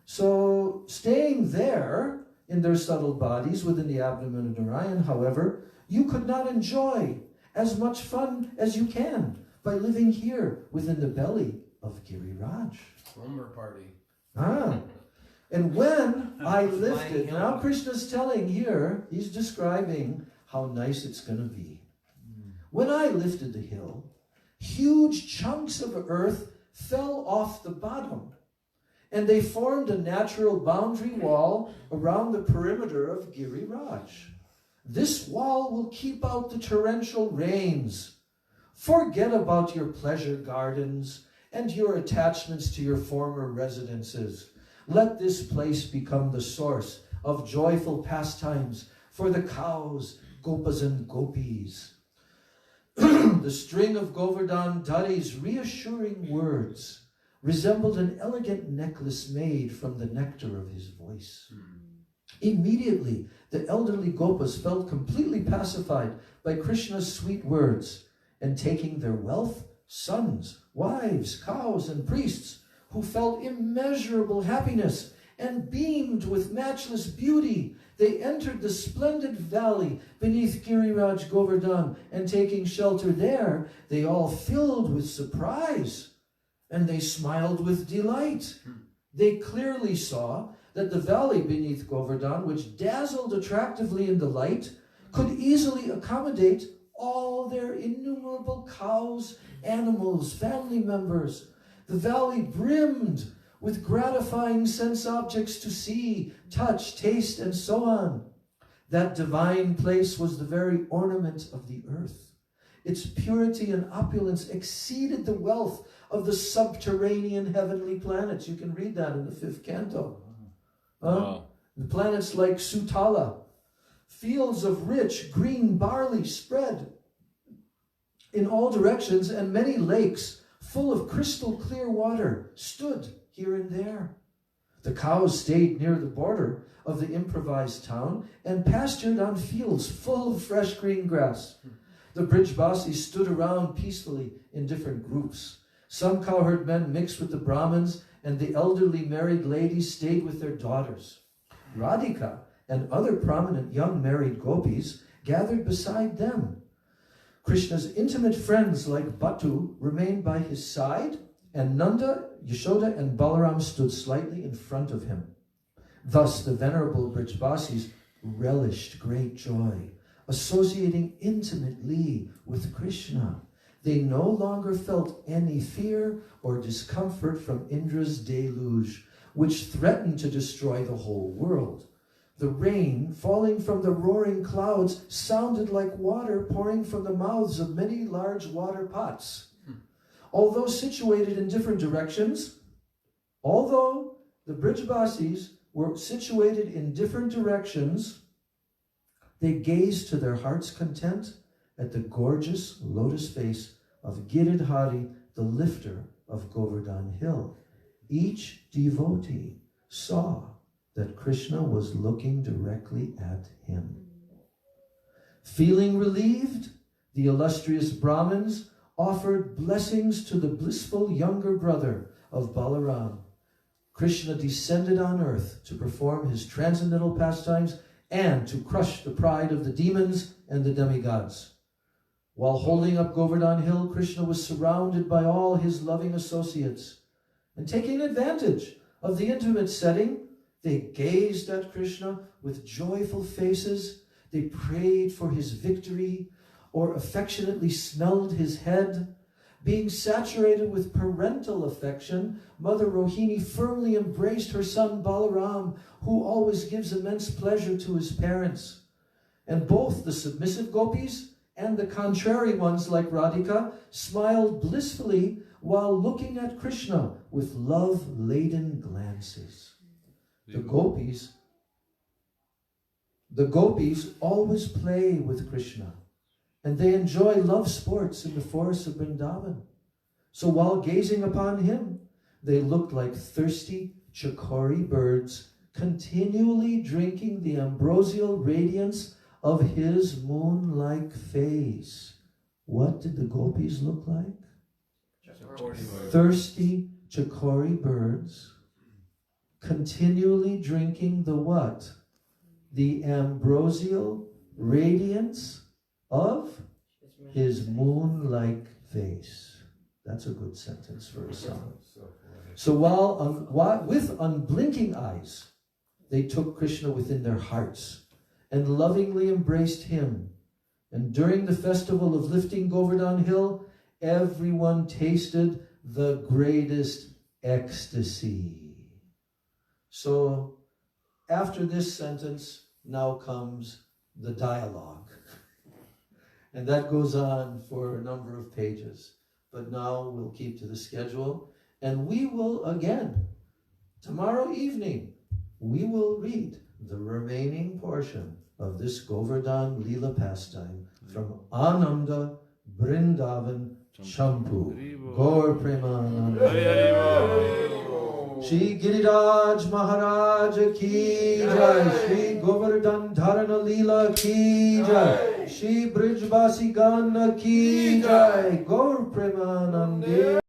so staying there in their subtle bodies within the abdomen of Narayan, however, you could not enjoy as much fun as you can by living here within the belly of Giriraj. Slumber party. And when I lifted, now Krishna's telling here, he's describing how nice it's going to be. When I lifted the hill, huge chunks of earth fell off the bottom, and they formed a natural boundary wall around the perimeter of Giriraj. This wall will keep out the torrential rains Forget about your pleasure gardens and your attachments to your former residences. Let this place become the source of joyful pastimes for the cows, gopas and gopis. The string of Govardhan Dhari's reassuring words resembled an elegant necklace made from the nectar of his voice. Immediately, the elderly gopas felt completely pacified by Krishna's sweet words, and taking their wealth, sons, wives, cows, and priests, who felt immeasurable happiness and beamed with matchless beauty, they entered the splendid valley beneath Giriraj Govardhan, and taking shelter there, they all filled with surprise, and they smiled with delight. They clearly saw that the valley beneath Govardhan, which dazzled attractively in the light, could easily accommodate all their innumerable cows, animals, family members. The valley brimmed with gratifying sense objects to see, touch, taste, and so on. That divine place was the very ornament of the earth. Its purity and opulence exceeded the wealth of the subterranean heavenly planets. You can read that in the 5th canto. The planets like Sutala, fields of rich green barley spread in all directions, and many lakes full of crystal clear water stood here and there. The cows stayed near the border of the improvised town and pastured on fields full of fresh green grass. The Brijbasis stood around peacefully in different groups. Some cowherd men mixed with the Brahmins, and the elderly married ladies stayed with their daughters. Radhika and other prominent young married gopis gathered beside them. Krishna's intimate friends like Batu remained by his side, and Nanda, Yashoda, and Balaram stood slightly in front of him. Thus the venerable Brijbasis relished great joy, associating intimately with Krishna. They no longer felt any fear or discomfort from Indra's deluge, which threatened to destroy the whole world. The rain falling from the roaring clouds sounded like water pouring from the mouths of many large water pots. Although situated in different directions, although the Brijbasis were situated in different directions, they gazed to their heart's content at the gorgeous lotus face of Giridhari, the lifter of Govardhan Hill. Each devotee saw that Krishna was looking directly at him. Feeling relieved, the illustrious Brahmins offered blessings to the blissful younger brother of Balaram. Krishna descended on earth to perform his transcendental pastimes and to crush the pride of the demons and the demigods. While holding up Govardhan Hill, Krishna was surrounded by all his loving associates. And taking advantage of the intimate setting, they gazed at Krishna with joyful faces. They prayed for his victory or affectionately smelled his head. Being saturated with parental affection, Mother Rohini firmly embraced her son Balaram, who always gives immense pleasure to his parents. And both the submissive gopis and the contrary ones like Radhika smiled blissfully while looking at Krishna with love-laden glances. The gopis always play with Krishna, and they enjoy love sports in the forests of Vrindavan. So while gazing upon him, they looked like thirsty chakori birds, continually drinking the ambrosial radiance of his moon-like face. What did the gopis look like? Thirsty chakori birds, continually drinking the what? The ambrosial radiance of his moon-like face. That's a good sentence for a song. So while with unblinking eyes, they took Krishna within their hearts and lovingly embraced him. And during the festival of lifting Govardhan Hill, everyone tasted the greatest ecstasy. So after this sentence, now comes the dialogue. And that goes on for a number of pages. But now we'll keep to the schedule. And we will again, tomorrow evening, we will read the remaining portion of this Govardhan Leela pastime from Ananda Brindavan Champu. Gaur Premananda. Shri Giriraj Maharaj ki jai. Shri Govardhan Dharana Leela ki jai. Shri Brijbasi Gana ki jai. Gaur Premananda.